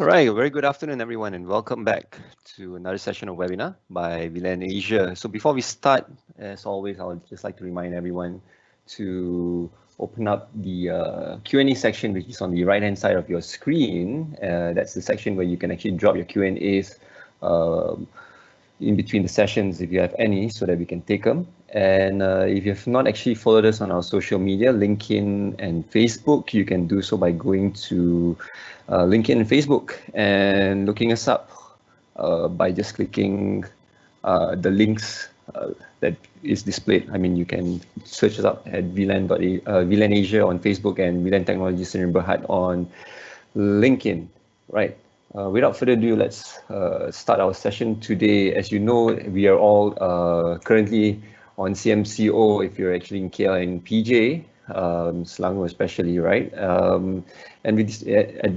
All right, very good afternoon, everyone, and welcome back to another session of webinar by Vilan Asia. So before we start, as always, I would just like to remind everyone to open up the Q&A section, which is on the right-hand side of your screen. That's the section where you can actually drop your Q&As in between the sessions if you have any, so that we can take them. And if you have not actually followed us on our social media, LinkedIn and Facebook, you can do so by going to LinkedIn and Facebook and looking us up by just clicking the links that is displayed. I mean, you can search us up at Vilan Asia on Facebook and Vilan Technology Sdn Bhd on LinkedIn. Right. Without further ado, let's start our session today. As you know, we are all currently on CMCO if you're actually in KL and PJ, Selangor especially, right? And at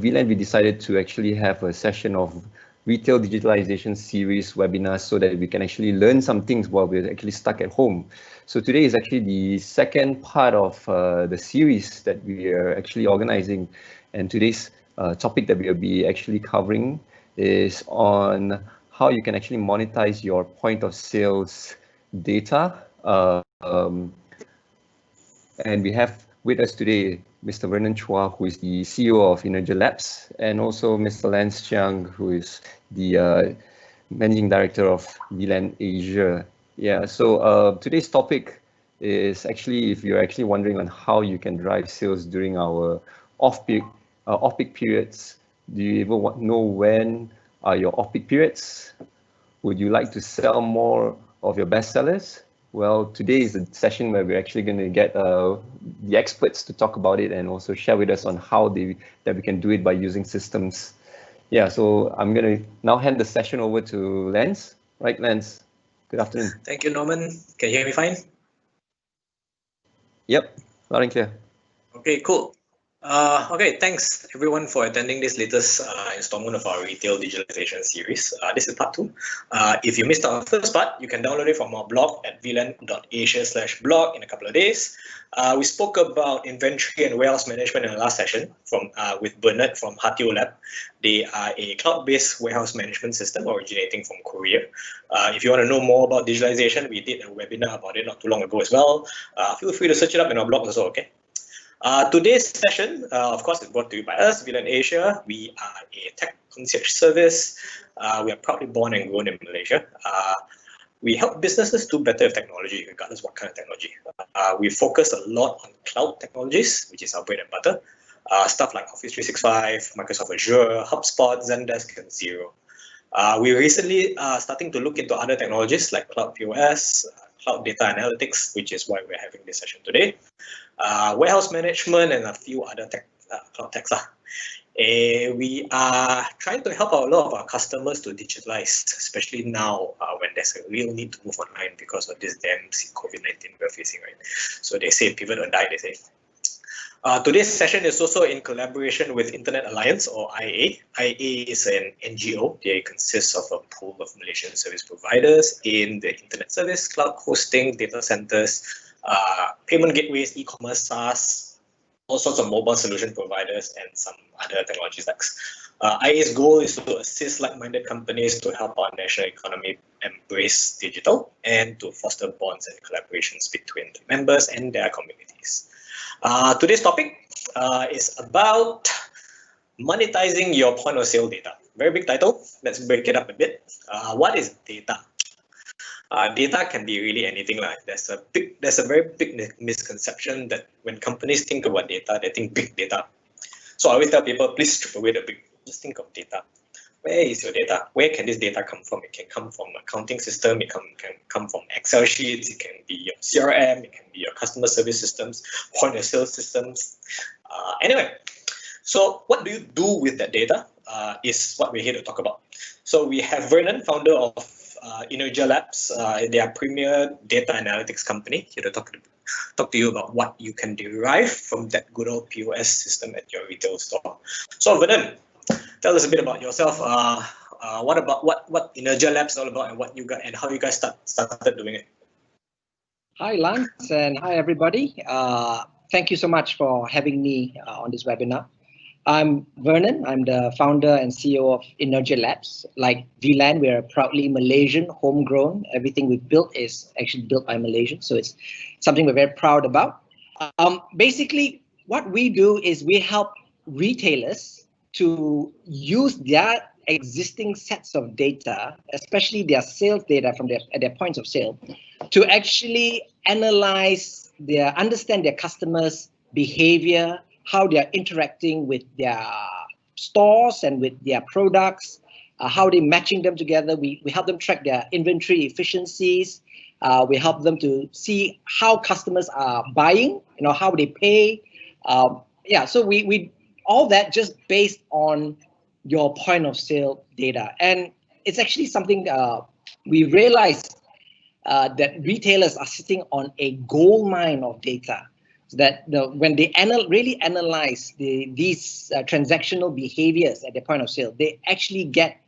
VLAN, we decided to actually have a session of Retail Digitalization Series webinars so that we can actually learn some things while we're actually stuck at home. So today is actually the second part of the series that we are actually organizing. And today's topic that we'll be actually covering is on how you can actually monetize your point of sales data. And we have with us today Mr. Vernon Chua, who is the CEO of Energy Labs, and also Mr. Lance Chiang, who is the Managing Director of VLAN Asia. Yeah, so today's topic is actually, if you're actually wondering on how you can drive sales during our off-peak periods. Do you even know when are your off-peak periods? Would you like to sell more of your bestsellers? Well, today is a session where we're actually going to get the experts to talk about it and also share with us on how that we can do it by using systems. Yeah, so I'm going to now hand the session over to Lance. Right, Lance? Good afternoon. Thank you, Norman. Can you hear me fine? Yep, loud and clear. Okay, cool. Okay, thanks everyone for attending this latest installment of our Retail Digitalization Series. This is part 2. If you missed our first part, you can download it from our blog at vlan.asia/blog in a couple of days. We spoke about inventory and warehouse management in the last session with Bernard from Hatio Lab. They are a cloud-based warehouse management system originating from Korea. If you want to know more about digitalization, we did a webinar about it not too long ago as well. Feel free to search it up in our blog also, okay? Today's session, of course, is brought to you by us, VLAN Asia. We are a tech concierge service. We are proudly born and grown in Malaysia. We help businesses do better with technology, regardless what kind of technology. We focus a lot on cloud technologies, which is our bread and butter. Stuff like Office 365, Microsoft Azure, HubSpot, Zendesk, and Xero. We recently starting to look into other technologies like Cloud POS, Cloud Data Analytics, which is why we're having this session today. Warehouse management and a few other cloud techs. We are trying to help a lot of our customers to digitalize, especially now when there's a real need to move online because of this damn COVID-19 we're facing, right? So they say pivot or die, they say. Today's session is also in collaboration with Internet Alliance, or IA. IA is an NGO. They consist of a pool of Malaysian service providers in the internet service, cloud hosting, data centers, payment gateways, e-commerce, SaaS, all sorts of mobile solution providers, and some other technology stacks. IA's goal is to assist like-minded companies to help our national economy embrace digital and to foster bonds and collaborations between the members and their communities. Today's topic is about monetizing your point of sale data. Very big title. Let's break it up a bit. What is data? Data can be really anything. There's a very big misconception that when companies think about data, they think big data. So I always tell people, please strip away the big. Just think of data. Where is your data? Where can this data come from? It can come from an accounting system. It can come from Excel sheets. It can be your CRM. It can be your customer service systems, point of sale systems. Anyway, so what do you do with that data is what we're here to talk about. So we have Vernon, founder of Energy Labs. They are a premier data analytics company, here to talk to you about what you can derive from that good old POS system at your retail store. So Vernon, tell us a bit about yourself. What Energy Labs is all about, and what you got, and how you guys started doing it. Hi Lance, and hi everybody. Thank you so much for having me on this webinar. I'm Vernon. I'm the founder and CEO of Energy Labs. Like VLAN, we're proudly Malaysian, homegrown. Everything we built is actually built by Malaysians, so it's something we're very proud about. Basically, what we do is we help retailers to use their existing sets of data, especially their sales data from at their points of sale, to actually understand their customers' behavior, how they are interacting with their stores and with their products, how they're matching them together. We help them track their inventory efficiencies. We help them to see how customers are buying, how they pay. So we all that just based on your point of sale data. And it's actually something we realized that retailers are sitting on a gold mine of data. So that when they really analyze these transactional behaviors at their point of sale, they actually get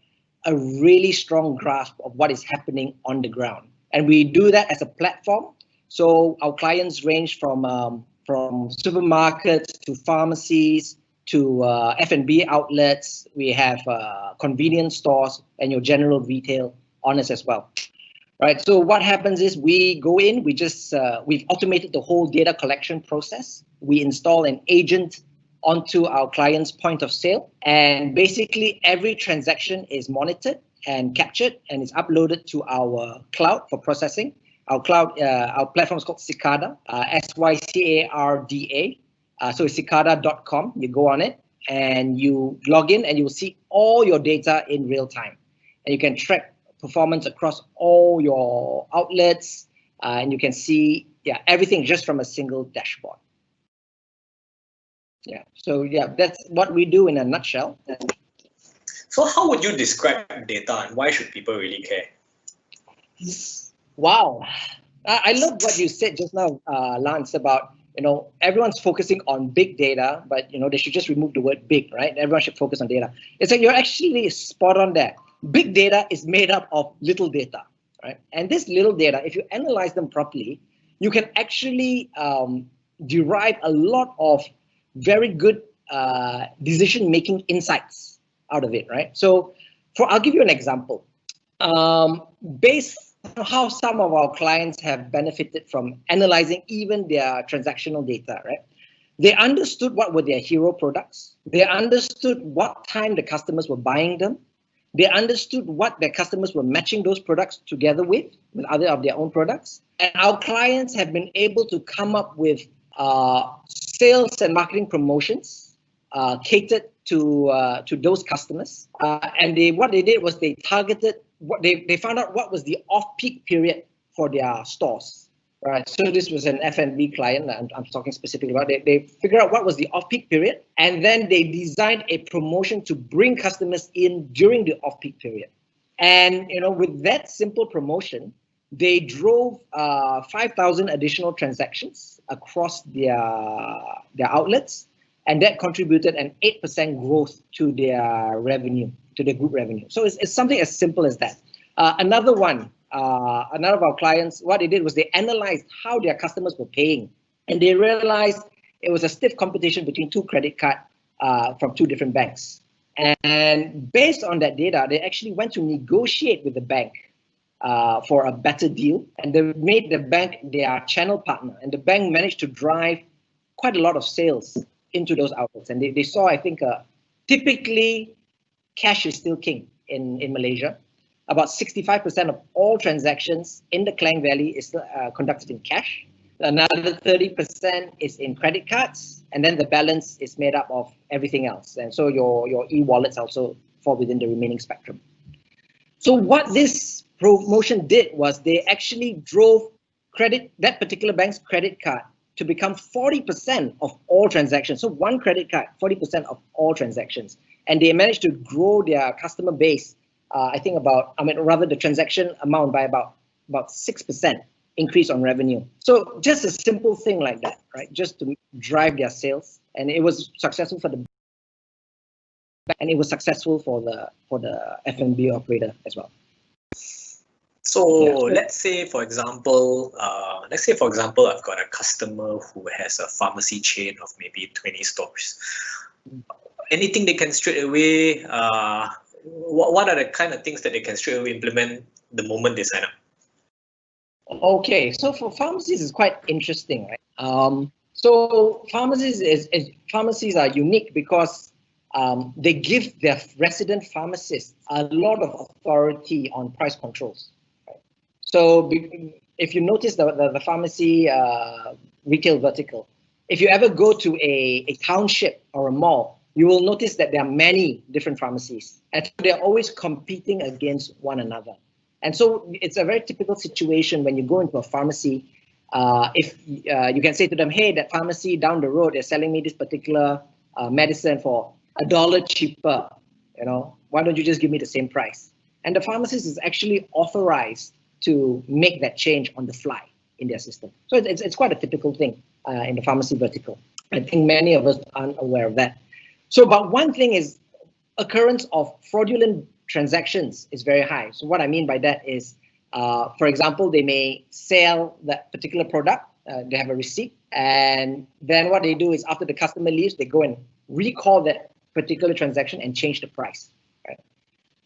a really strong grasp of what is happening on the ground. And we do that as a platform. So our clients range from supermarkets to pharmacies to F&B outlets. We have convenience stores and your general retail owners as well. Right. So what happens is we go in, we've automated the whole data collection process. We install an agent onto our client's point of sale. And basically every transaction is monitored and captured and is uploaded to our cloud for processing. Our platform is called Cicada, Sycarda. So it's cicada.com. You go on it and you log in and you'll see all your data in real time. And you can track performance across all your outlets, and you can see everything just from a single dashboard. So that's what we do in a nutshell. So how would you describe data, and why should people really care? Wow, I love what you said just now, Lance, about everyone's focusing on big data, but they should just remove the word big, right? Everyone should focus on data. It's like you're actually spot on there. Big data is made up of little data, right? And this little data, if you analyze them properly, you can actually derive a lot of very good decision-making insights out of it, right? So I'll give you an example. Based on how some of our clients have benefited from analyzing even their transactional data, right? They understood what were their hero products. They understood what time the customers were buying them. They understood what their customers were matching those products together with other of their own products. And our clients have been able to come up with sales and marketing promotions catered to those customers. And what they did was they targeted, they found out what was the off-peak period for their stores. Right, so this was an F&B client I'm talking specifically about. They figured out what was the off-peak period, and then they designed a promotion to bring customers in during the off-peak period. And with that simple promotion, they drove 5,000 additional transactions across their outlets, and that contributed an 8% growth to their revenue, to their group revenue. So it's something as simple as that. Another of our clients, what they did was they analyzed how their customers were paying, and they realized it was a stiff competition between two credit cards from two different banks. And based on that data, they actually went to negotiate with the bank for a better deal, and they made the bank their channel partner, and the bank managed to drive quite a lot of sales into those outlets. And they saw, I think, typically cash is still king in Malaysia. About 65% of all transactions in the Klang Valley is conducted in cash. Another 30% is in credit cards, and then the balance is made up of everything else. And so your e-wallets also fall within the remaining spectrum. So what this promotion did was they actually drove that particular bank's credit card to become 40% of all transactions. So one credit card, 40% of all transactions. And they managed to grow their customer base, the transaction amount by about 6% increase on revenue. So just a simple thing like that, right? Just to drive their sales. And it was successful for the bank, and it was successful for the F&B operator as well. So let's say, for example, I've got a customer who has a pharmacy chain of maybe 20 stores. anything they can straight away, what are the kind of things that they can straight away implement the moment they sign up? Okay, so for pharmacies, it's quite interesting, right? So pharmacies are unique because they give their resident pharmacists a lot of authority on price controls. Right? So if you notice the pharmacy retail vertical, if you ever go to a township or a mall, you will notice that there are many different pharmacies, and they're always competing against one another. And so it's a very typical situation when you go into a pharmacy. If you can say to them, hey, that pharmacy down the road is selling me this particular medicine for $1 cheaper, why don't you just give me the same price? And the pharmacist is actually authorized to make that change on the fly in their system. So it's quite a typical thing in the pharmacy vertical. I think many of us aren't aware of that. So, but one thing is occurrence of fraudulent transactions is very high. So what I mean by that is, for example, they may sell that particular product, they have a receipt, and then what they do is after the customer leaves, they go and recall that particular transaction and change the price. Right?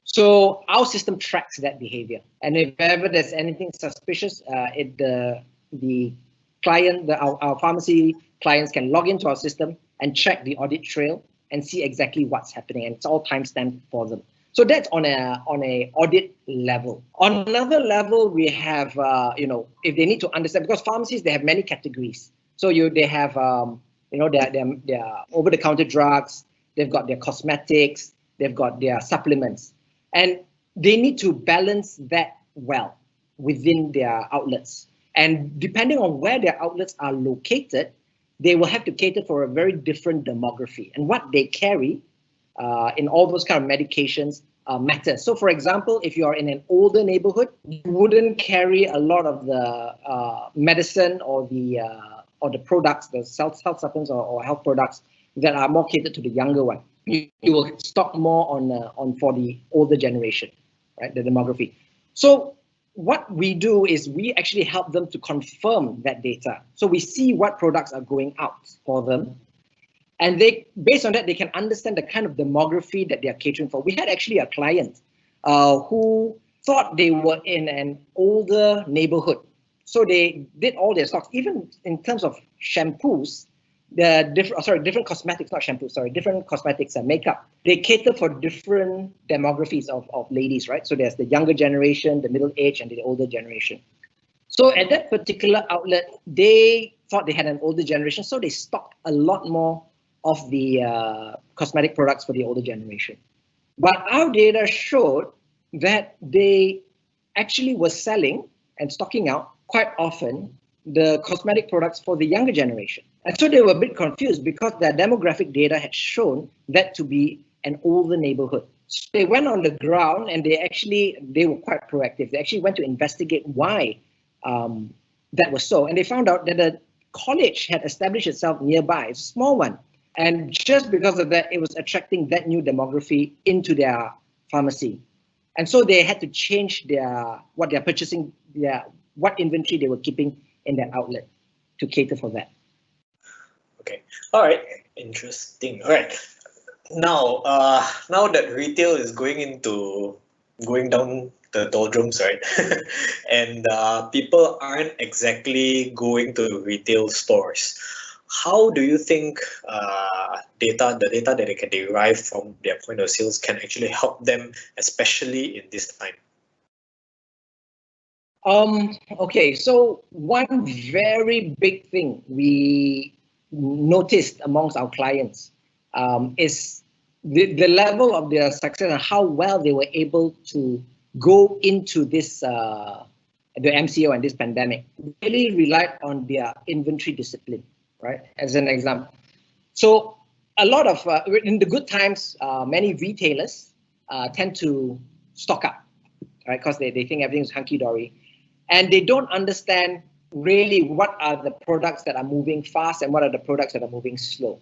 So our system tracks that behavior, and if ever there's anything suspicious, the client, our pharmacy clients can log into our system and check the audit trail and see exactly what's happening, and it's all timestamped for them. So that's on a audit level. On another level, we have if they need to understand, because pharmacies, they have many categories. So they have their over-the-counter drugs, they've got their cosmetics, they've got their supplements, and they need to balance that well within their outlets. And depending on where their outlets are located, they will have to cater for a very different demography, and what they carry in all those kind of medications matters. So, for example, if you are in an older neighborhood, you wouldn't carry a lot of the medicine or the products, the health supplements or health products that are more catered to the younger one. You will stock more on for the older generation, right? The demography. So what we do is we actually help them to confirm that data. So we see what products are going out for them. And based on that, they can understand the kind of demography that they are catering for. We had actually a client who thought they were in an older neighborhood. So they did all their stocks, even in terms of shampoos, different cosmetics, not shampoos, different cosmetics and makeup. They cater for different demographies of ladies, right? So there's the younger generation, the middle age, and the older generation. So at that particular outlet, they thought they had an older generation, so they stocked a lot more of the cosmetic products for the older generation. But our data showed that they actually were selling and stocking out quite often the cosmetic products for the younger generation. And so they were a bit confused because their demographic data had shown that to be an older neighborhood. So they went on the ground and they were quite proactive. They actually went to investigate why that was so. And they found out that a college had established itself nearby, a small one. And just because of that, it was attracting that new demography into their pharmacy. And so they had to change what they're purchasing, what inventory they were keeping in their outlet to cater for that. Okay. All right. Interesting. All right. Now, now that retail is going down the doldrums, right? And people aren't exactly going to retail stores. How do you think the data that they can derive from their point of sales can actually help them, especially in this time? Okay, so one very big thing we noticed amongst our clients is the level of their success and how well they were able to go into this the MCO and this pandemic. Really relied on their inventory discipline, right? As an example. So a lot of in the good times, many retailers tend to stock up, right? Because they think everything's hunky-dory. And they don't understand really what are the products that are moving fast and what are the products that are moving slow.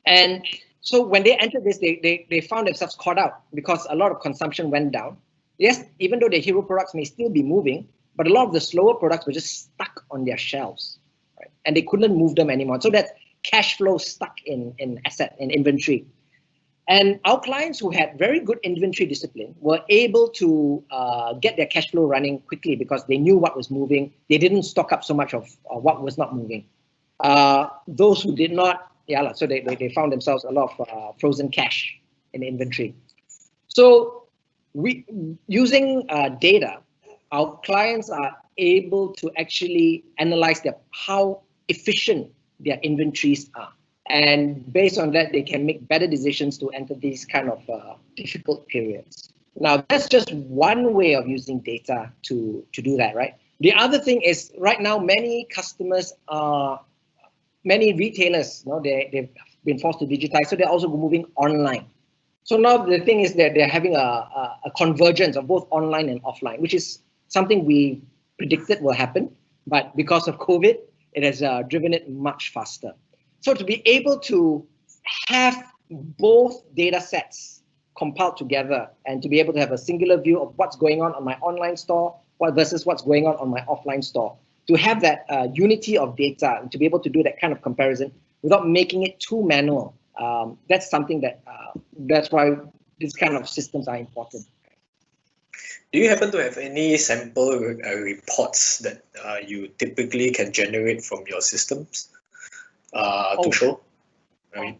And so when they entered this, they found themselves caught out because a lot of consumption went down. Yes, even though the hero products may still be moving, but a lot of the slower products were just stuck on their shelves, right? And they couldn't move them anymore. So that's cash flow stuck in inventory. And our clients who had very good inventory discipline were able to get their cash flow running quickly because they knew what was moving. They didn't stock up so much of what was not moving. Those who did not, so they found themselves a lot of frozen cash in inventory. So using data, our clients are able to actually analyze how efficient their inventories are. And based on that, they can make better decisions to enter these kind of difficult periods. Now, that's just one way of using data to do that, right? The other thing is right now, many customers many retailers, they've been forced to digitize, so they're also moving online. So now the thing is that they're having a convergence of both online and offline, which is something we predicted will happen, but because of COVID, it has driven it much faster. So to be able to have both data sets compiled together and to be able to have a singular view of what's going on my online store versus what's going on my offline store, to have that unity of data and to be able to do that kind of comparison without making it too manual, that's something that's why these kind of systems are important. Do you happen to have any sample reports that you typically can generate from your systems to show?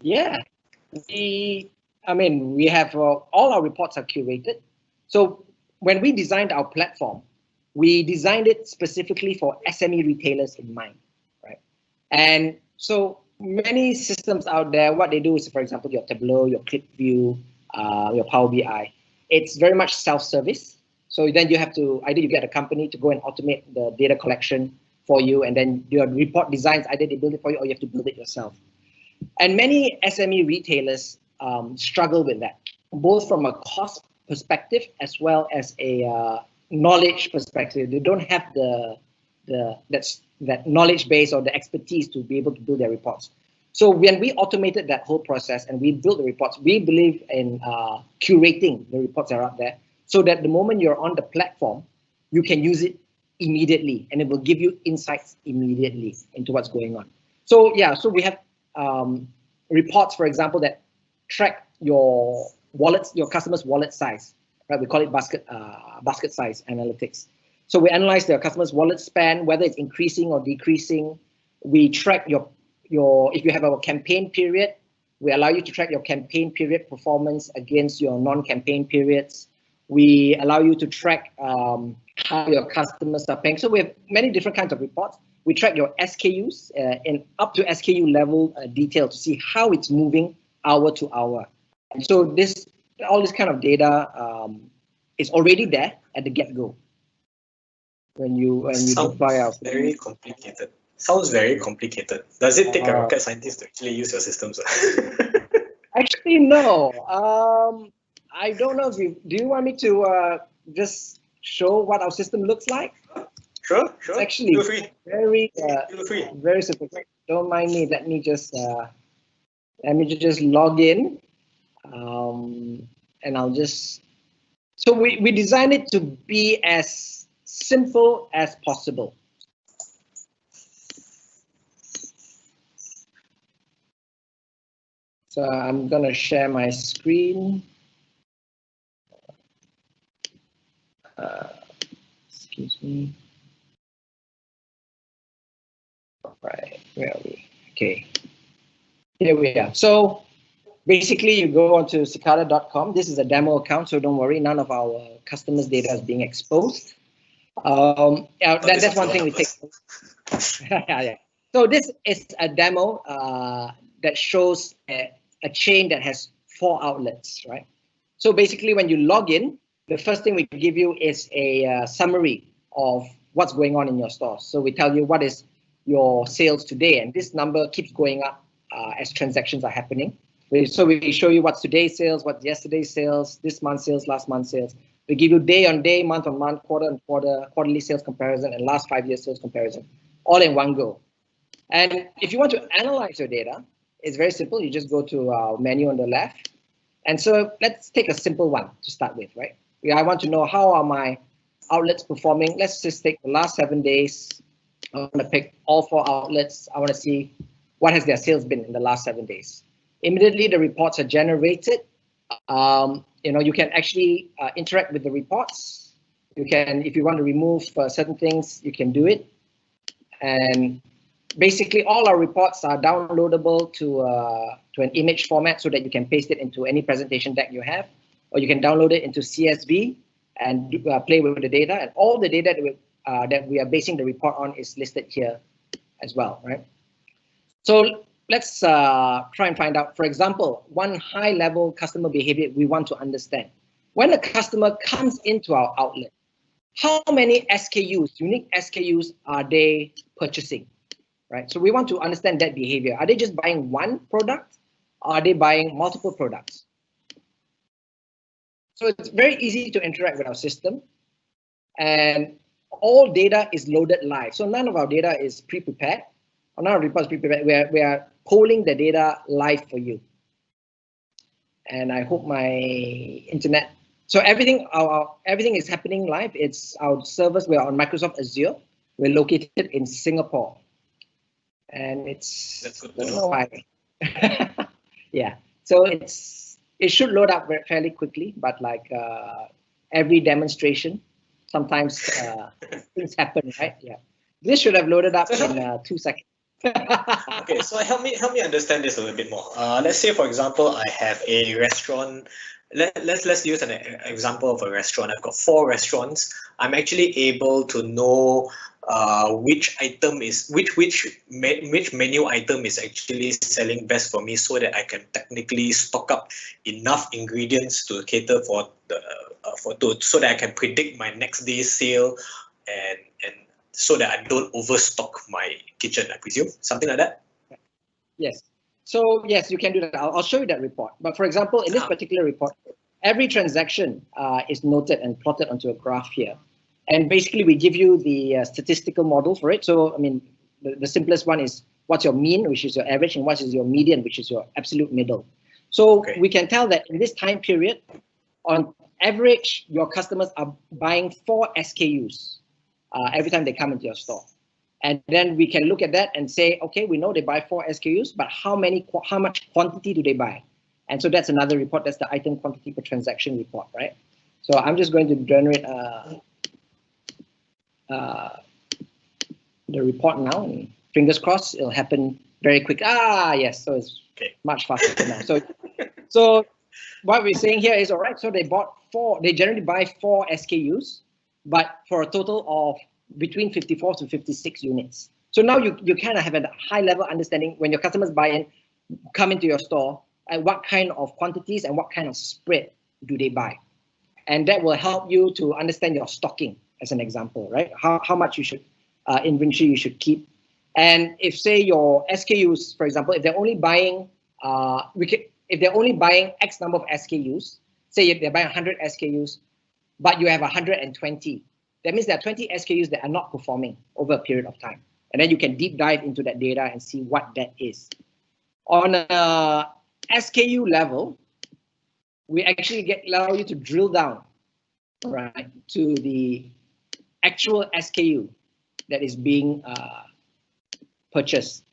Yeah, we have all our reports are curated. So when we designed our platform, we designed it specifically for SME retailers in mind, right? And so many systems out there, what they do is, for example, your Tableau, your ClickView, your Power BI, it's very much self-service. So then you have to, either you get a company to go and automate the data collection for you, and then your report designs, either they build it for you or you have to build it yourself. And many SME retailers struggle with that, both from a cost perspective as well as a knowledge perspective. They don't have that knowledge base or the expertise to be able to build their reports. So when we automated that whole process and we built the reports, we believe in curating the reports that are out there so that the moment you're on the platform, you can use it immediately and it will give you insights immediately into what's going on. So yeah, so we have reports, for example, that track your customer's wallet size, right? We call it basket size analytics. So we analyze their customer's wallet spend, whether it's increasing or decreasing. We track if you have a campaign period, we allow you to track your campaign period performance against your non-campaign periods. We allow you to track how your customers are paying. So we have many different kinds of reports. We track your SKUs in up to SKU level detail to see how it's moving hour to hour. And so all this kind of data is already there at the get-go. When you deploy out. Very complicated. Sounds very complicated. Does it take a rocket scientist to actually use your systems? Actually, no. I don't know. Do you want me to just show what our system looks like? Sure. It's actually feel free. Very simple. Don't mind me. Let me just log in, and I'll just. So we designed it to be as simple as possible. So I'm gonna share my screen. Excuse me. Right, where are we? Okay, here we are. So basically, you go onto cicada.com. This is a demo account, so don't worry. None of our customers' data is being exposed. That's one thing we take. Yeah. So this is a demo that shows a chain that has 4 outlets, right? So basically, when you log in, the first thing we give you is a summary of what's going on in your store. So we tell you what is your sales today, and this number keeps going up as transactions are happening. So we show you what's today's sales, what's yesterday's sales, this month's sales, last month's sales. We give you day on day, month on month, quarter on quarter, quarterly sales comparison, and last 5 years sales comparison, all in one go. And if you want to analyze your data, it's very simple. You just go to our menu on the left. And so let's take a simple one to start with, right? I want to know how are my outlets performing. Let's just take the last 7 days. I want to pick all 4 outlets. I want to see what has their sales been in the last 7 days. Immediately, the reports are generated You can actually interact with the reports. You can, if you want to remove certain things, you can do it. And basically, all our reports are downloadable to an image format so that you can paste it into any presentation deck you have, or you can download it into CSV and play with the data. And all the data that we are basing the report on is listed here as well, right? So let's try and find out, for example, one high-level customer behavior we want to understand. When a customer comes into our outlet, how many SKUs, unique SKUs, are they purchasing? Right? So we want to understand that behavior. Are they just buying one product? Or are they buying multiple products? So it's very easy to interact with our system. And all data is loaded live. So none of our data is pre-prepared. None of our reports pre-prepared. We are polling the data live for you. And I hope my internet. So everything is happening live. It's our servers. We're on Microsoft Azure. We're located in Singapore. And it's, I don't know why. Yeah, so it should load up fairly quickly, but like every demonstration, sometimes things happen, right? Yeah, this should have loaded up in 2 seconds. Okay, so help me understand this a little bit more. Let's say, for example, I have a restaurant. Let's use an example of a restaurant. I've got 4 restaurants. I'm actually able to know which item is which menu item is actually selling best for me, so that I can technically stock up enough ingredients to cater for the so that I can predict my next day's sale, and so that I don't overstock my kitchen, I presume, something like that. Yes. So yes, you can do that. I'll show you that report. But for example, in this particular report, every transaction is noted and plotted onto a graph here. And basically, we give you the statistical model for it. So, I mean, the simplest one is what's your mean, which is your average, and what is your median, which is your absolute middle. So we can tell that in this time period, on average, your customers are buying 4 SKUs every time they come into your store. And then we can look at that and say, okay, we know they buy 4 SKUs, but how much quantity do they buy? And so that's another report. That's the item quantity per transaction report, right? So I'm just going to generate the report now, and fingers crossed it'll happen very quick. Yes, so it's much faster now. So what we're saying here is, all right, so they generally buy 4 SKUs, but for a total of between 54 to 56 units. So now you kind of have a high level understanding when your customers come into your store, and what kind of quantities and what kind of spread do they buy. And that will help you to understand your stocking, as an example, right? How much you should inventory you should keep. And if, say, your SKUs, for example, if they're only buying X number of SKUs, say if they're buying 100 SKUs, but you have 120, that means there are 20 SKUs that are not performing over a period of time. And then you can deep dive into that data and see what that is. On a SKU level, we actually allow you to drill down, right, to the actual SKU that is being purchased.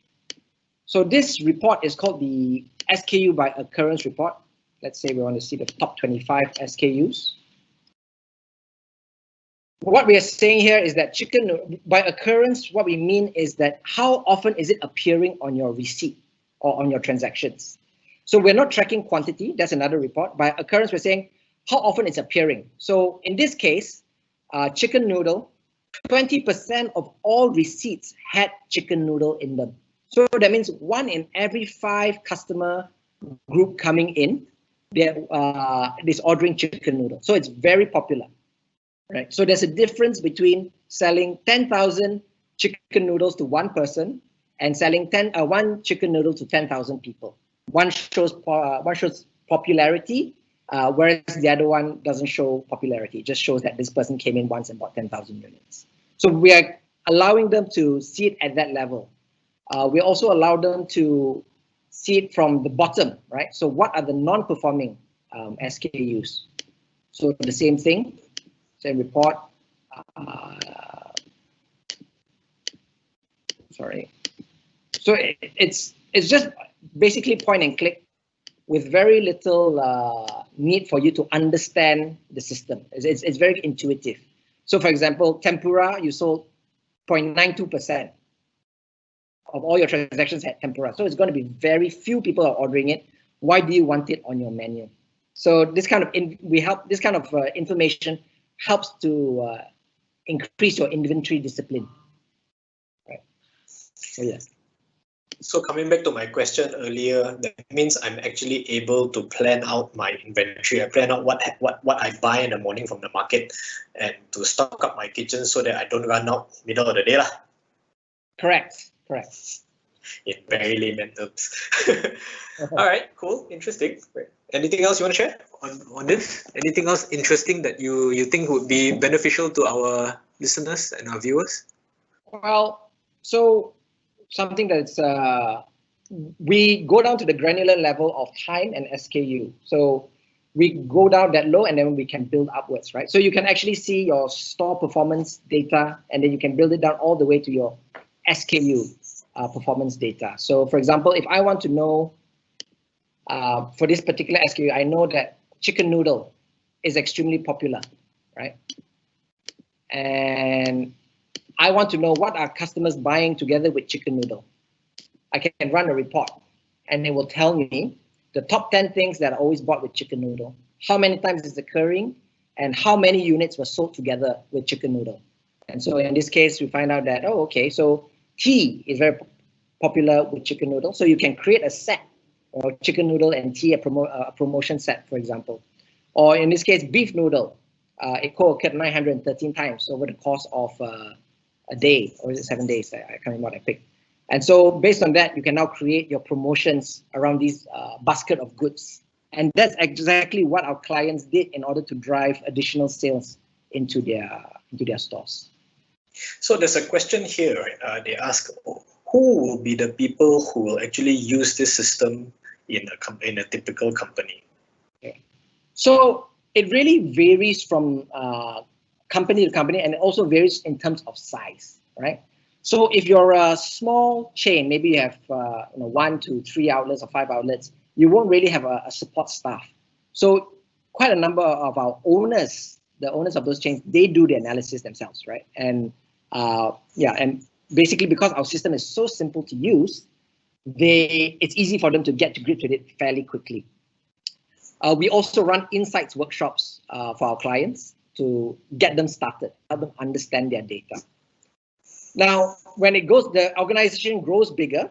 So this report is called the SKU by occurrence report. Let's say we want to see the top 25 SKUs. What we are saying here is that chicken by occurrence, what we mean is that how often is it appearing on your receipt or on your transactions. So we're not tracking quantity, that's another report. By occurrence, we're saying how often it's appearing. So in this case, chicken noodle, 20% of all receipts had chicken noodle in them. So that means 1 in every 5 customer group coming in, is ordering chicken noodle. So it's very popular. Right. So there's a difference between selling 10,000 chicken noodles to 1 person and selling 1 chicken noodle to 10,000 people. One shows popularity, whereas the other one doesn't show popularity. It just shows that this person came in once and bought 10,000 units. So we are allowing them to see it at that level. We also allow them to see it from the bottom, right? So what are the non-performing SKUs? So the same thing. Same report. Sorry. So it's just basically point and click. with very little need for you to understand the system. It's very intuitive. So for example, tempura, you sold 0.92% of all your transactions had tempura. So it's going to be very few people are ordering it. Why do you want it on your menu? So this kind of information helps to increase your inventory discipline. Right. So yes. So coming back to my question earlier, that means I'm actually able to plan out my inventory. I plan out what I buy in the morning from the market and to stock up my kitchen so that I don't run out middle of the day lah. Correct. In very layman terms. All right, cool, interesting. Anything else you want to share on this? Anything else interesting that you think would be beneficial to our listeners and our viewers? Well, so something that's we go down to the granular level of time and SKU. So we go down that low and then we can build upwards, right? So you can actually see your store performance data and then you can build it down all the way to your SKU performance data. So for example, if I want to know for this particular SKU, I know that chicken noodle is extremely popular, right? And I want to know what are customers buying together with chicken noodle. I can run a report and it will tell me the top 10 things that are always bought with chicken noodle, how many times it's occurring, and how many units were sold together with chicken noodle. And so in this case, we find out that, oh, okay, so tea is very popular with chicken noodle. So you can create a set, or chicken noodle and tea, a promotion set, for example. Or in this case, beef noodle, it co-occurred 913 times over the course of a day, or is it 7 days? I can't remember what I picked. And so based on that, you can now create your promotions around these basket of goods. And that's exactly what our clients did in order to drive additional sales into their stores. So there's a question here. They ask, who will be the people who will actually use this system in a typical company? Okay. So it really varies from company to company, and it also varies in terms of size, right? So if you're a small chain, maybe you have 1 to 3 outlets or 5 outlets, you won't really have a support staff. So quite a number of our owners, the owners of those chains, they do the analysis themselves, right? And and basically because our system is so simple to use, it's easy for them to get to grips with it fairly quickly. We also run insights workshops for our clients to get them started, help them understand their data. Now, when the organization grows bigger,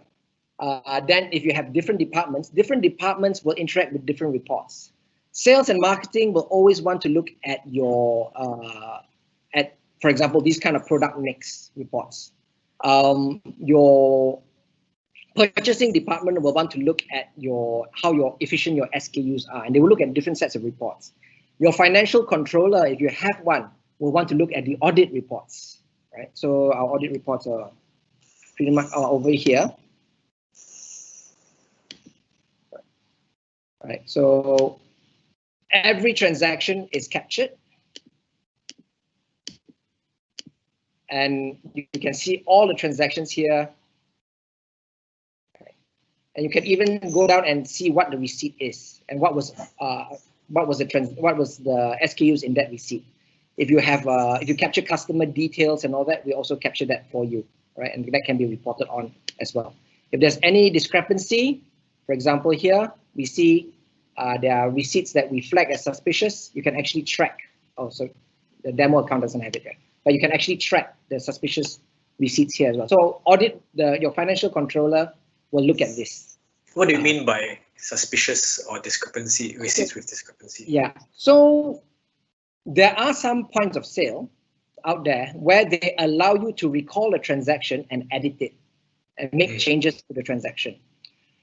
then if you have different departments will interact with different reports. Sales and marketing will always want to look at your, for example, these kind of product mix reports. Your purchasing department will want to look at how efficient your SKUs are, and they will look at different sets of reports. Your financial controller, if you have one, will want to look at the audit reports, right? So our audit reports are pretty much over here. Right, so every transaction is captured, and you can see all the transactions here. And you can even go down and see what the receipt is and what was the SKUs in that receipt. If you have if you capture customer details and all that, we also capture that for you, right? And that can be reported on as well. If there's any discrepancy, for example, here we see there are receipts that we flag as suspicious. You can actually track. Oh, so the demo account doesn't have it yet, but you can actually track the suspicious receipts here as well. So your financial controller will look at this. What do you mean by suspicious or discrepancy, receipts with discrepancy? Yeah, so there are some points of sale out there where they allow you to recall a transaction and edit it and make changes to the transaction.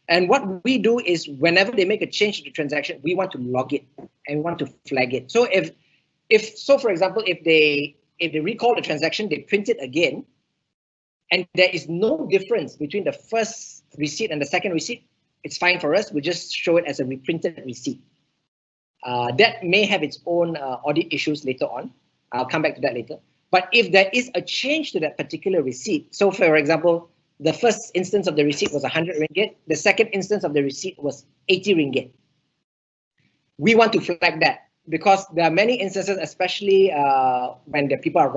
And what we do is whenever they make a change to the transaction, we want to log it and we want to flag it. So for example, if they recall the transaction, they print it again, and there is no difference between the first receipt and the second receipt, it's fine for us. We just show it as a reprinted receipt. That may have its own audit issues later on. I'll come back to that later. But if there is a change to that particular receipt, so for example, the first instance of the receipt was 100 ringgit, the second instance of the receipt was 80 ringgit. we want to flag that, because there are many instances, especially when the people are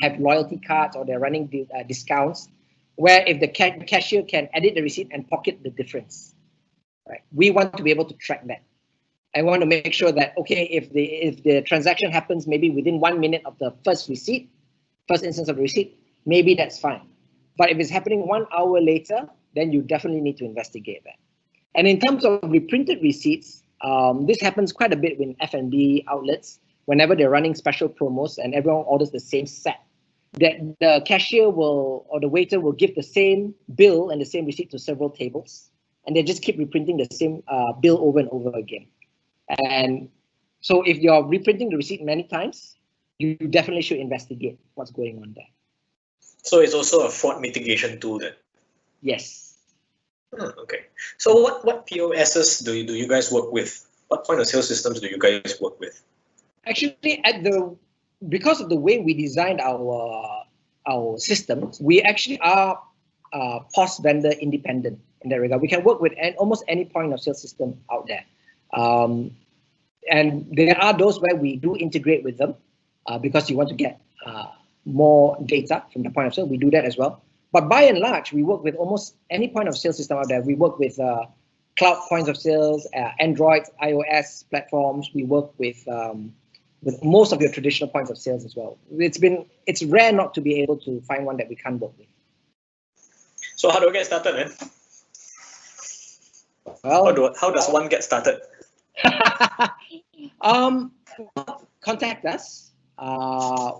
have loyalty cards or they're running discounts, where if the cashier can edit the receipt and pocket the difference, right? We want to be able to track that. I want to make sure that, okay, if the transaction happens maybe within 1 minute of the first instance of the receipt, maybe that's fine. But if it's happening 1 hour later, then you definitely need to investigate that. And in terms of reprinted receipts, this happens quite a bit with F&B outlets. Whenever they're running special promos and everyone orders the same set, that the cashier or the waiter will give the same bill and the same receipt to several tables, and they just keep reprinting the same bill over and over again. And so if you're reprinting the receipt many times, you definitely should investigate what's going on there. So it's also a fraud mitigation tool then? Yes. Okay. So what POSs do you guys work with? What point of sale systems do you guys work with? Actually, because of the way we designed our systems, we actually are POS vendor independent in that regard. We can work with almost any point of sale system out there. And there are those where we do integrate with them because you want to get more data from the point of sale. We do that as well. But by and large, we work with almost any point of sale system out there. We work with cloud points of sales, Android, iOS platforms. We work with most of your traditional points of sales as well. It's rare not to be able to find one that we can't work with. So how do I get started, man? Well, how does one get started? Contact us.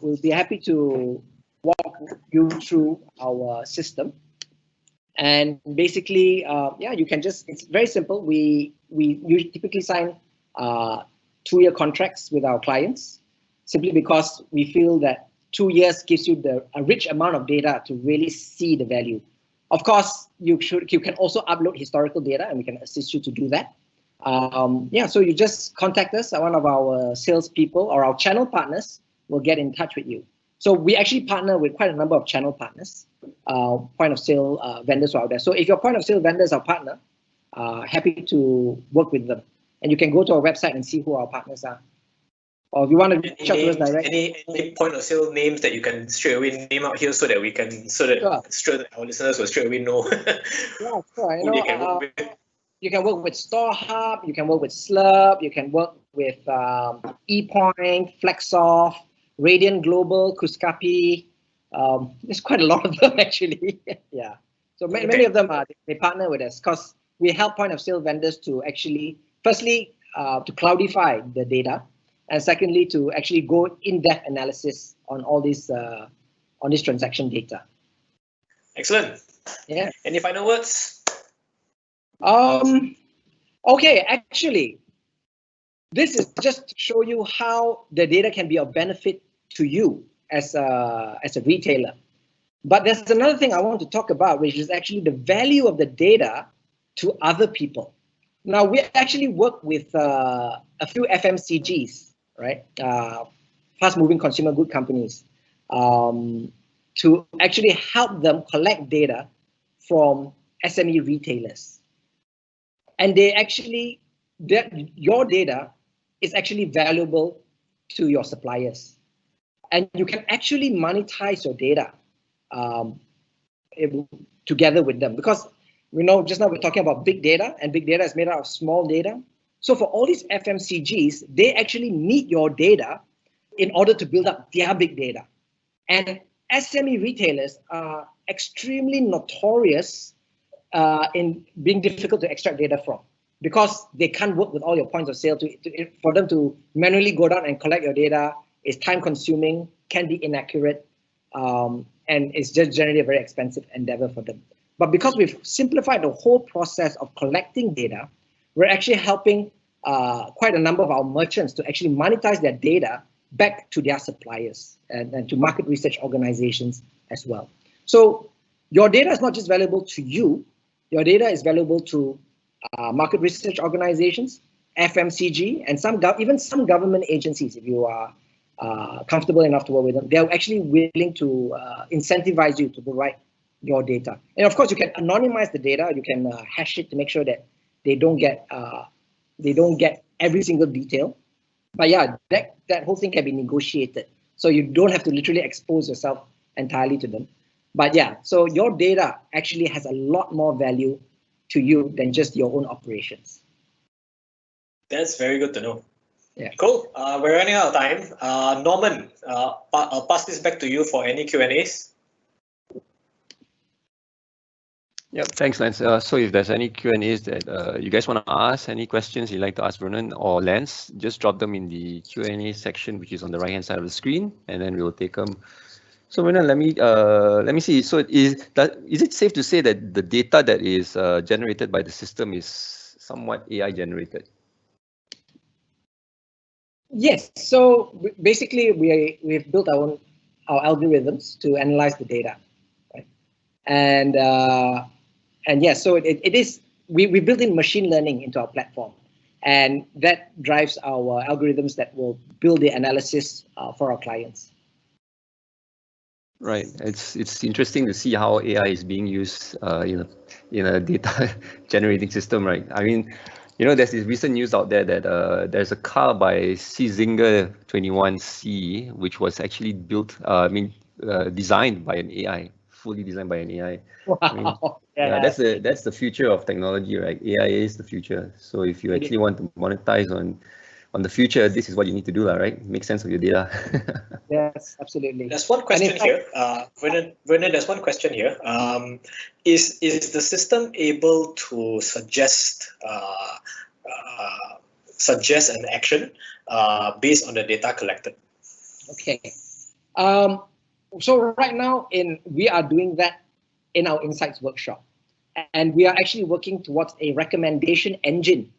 We'll be happy to walk you through our system. And basically, you can it's very simple. We typically sign 2-year contracts with our clients, simply because we feel that 2 years gives you a rich amount of data to really see the value. Of course, you can also upload historical data, and we can assist you to do that. So you just contact us. One of our salespeople or our channel partners will get in touch with you. So we actually partner with quite a number of channel partners, point of sale vendors out there. So if your point of sale vendor is our partner, happy to work with them. And you can go to our website and see who our partners are. Or if you want to reach out to us directly. Any point of sale names that you can straight away name out here so that our listeners will straight away know yeah, sure. who they can work with. You can work with StoreHub, you can work with Slurp, you can work with ePoint, Flexsoft, Radiant Global, Kuskapi. There's quite a lot of them actually. Yeah. So many of them they partner with us because we help point of sale vendors to actually, firstly, to cloudify the data, and secondly, to actually go in-depth analysis on all this transaction data. Excellent. Yeah. Any final words? Okay, actually, this is just to show you how the data can be of benefit to you as a retailer. But there's another thing I want to talk about, which is actually the value of the data to other people. Now, we actually work with a few FMCGs, right? Fast-moving consumer good companies, to actually help them collect data from SME retailers. And your data is actually valuable to your suppliers. And you can actually monetize your data together with them. Because just now we're talking about big data, and big data is made out of small data. So for all these FMCGs, they actually need your data in order to build up their big data. And SME retailers are extremely notorious in being difficult to extract data from, because they can't work with all your points of sale. For them to manually go down and collect your data is time consuming, can be inaccurate, and it's just generally a very expensive endeavor for them. But because we've simplified the whole process of collecting data, we're actually helping quite a number of our merchants to actually monetize their data back to their suppliers and to market research organizations as well. So your data is not just valuable to you, your data is valuable to market research organizations, FMCG, and even some government agencies. If you are comfortable enough to work with them, they're actually willing to incentivize you to provide your data. And of course, you can anonymize the data. You can hash it to make sure that they don't get every single detail. But yeah, that whole thing can be negotiated. So you don't have to literally expose yourself entirely to them. But yeah, so your data actually has a lot more value to you than just your own operations. That's very good to know. Yeah. Cool. We're running out of time. Norman, I'll pass this back to you for any Q&As. Yep, thanks, Lance. So if there's any Q&As that you guys want to ask, any questions you'd like to ask Vernon or Lance, just drop them in the Q&A section, which is on the right-hand side of the screen, and then we'll take them. So Vernon, let me see. So is it safe to say that the data that is generated by the system is somewhat AI generated? Yes. So basically, we've built our algorithms to analyze the data, right? And yes, so it is. We built in machine learning into our platform, and that drives our algorithms that will build the analysis for our clients. Right. It's interesting to see how AI is being used in a data generating system, right? I mean, there's this recent news out there that there's a car by Zinger 21C, which was actually built, designed by an AI, fully designed by an AI. Wow. I mean, yeah, that's the future of technology, right? AI is the future. So if you actually want to monetize on the future, this is what you need to do, right? Make sense of your data. Yes, absolutely. There's one question here, Vernon. There's one question here. Is the system able to suggest an action based on the data collected? Okay. So right now, we are doing that in our Insights workshop, and we are actually working towards a recommendation engine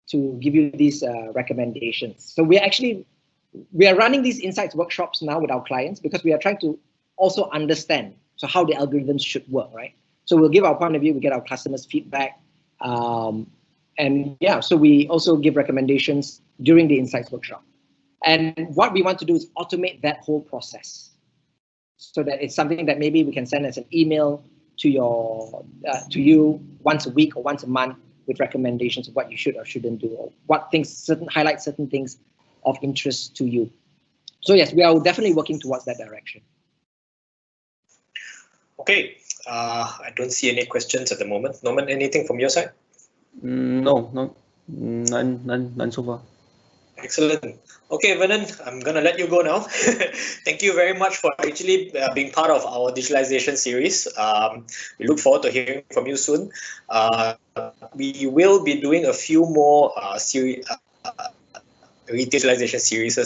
to give you these recommendations. So we are running these Insights workshops now with our clients because we are trying to also understand how the algorithms should work, right? So we'll give our point of view, we get our customers' feedback, and yeah, so we also give recommendations during the Insights workshop. And what we want to do is automate that whole process, so that it's something that maybe we can send as an email to you once a week or once a month with recommendations of what you should or shouldn't do, or highlight certain things of interest to you. So yes, we are definitely working towards that direction. Okay, I don't see any questions at the moment. Norman, anything from your side? No, none so far. Excellent. Okay, Vernon, I'm going to let you go now. Thank you very much for actually being part of our digitalization series. We look forward to hearing from you soon. We will be doing a few more digitalization series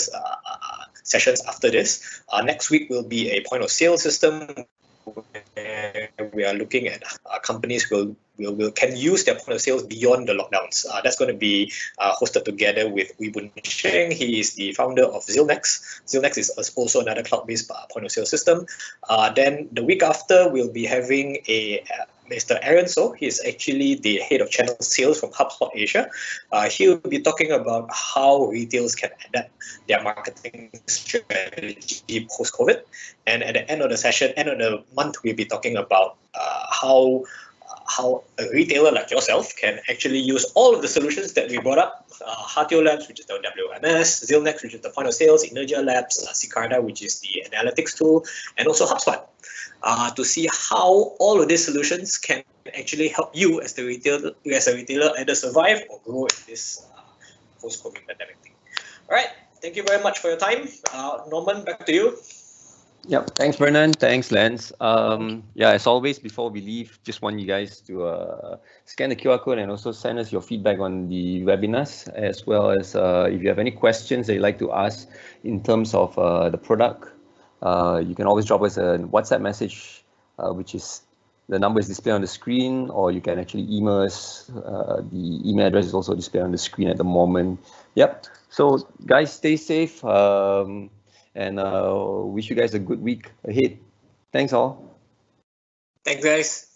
sessions after this. Next week will be a point of sale system where we are looking at companies can use their point of sales beyond the lockdowns. That's going to be hosted together with Wee Boon Sheng. He is the founder of Zillnex. Zillnex is also another cloud-based point of sale system. Then the week after, we'll be having Mr. Aaron So. He's actually the head of channel sales from HubSpot Asia. He'll be talking about how retailers can adapt their marketing strategy post-COVID. And at the end of the session, end of the month, we'll be talking about how a retailer like yourself can actually use all of the solutions that we brought up. Hatio Labs, which is the WMS, Zillnex, which is the point of sales, Energia Labs, Sicarda, which is the analytics tool, and also HubSpot, to see how all of these solutions can actually help you as a retailer either survive or grow in this post-COVID pandemic thing. All right, thank you very much for your time. Norman, back to you. Yep, thanks Vernon, thanks Lance. Yeah, as always, before we leave, just want you guys to scan the QR code and also send us your feedback on the webinars, as well as if you have any questions that you'd like to ask in terms of the product, you can always drop us a WhatsApp message, which is the number is displayed on the screen, or you can actually email us. The email address is also displayed on the screen at the moment. Yep, so guys, stay safe. And wish you guys a good week ahead. Thanks all. Thanks, guys.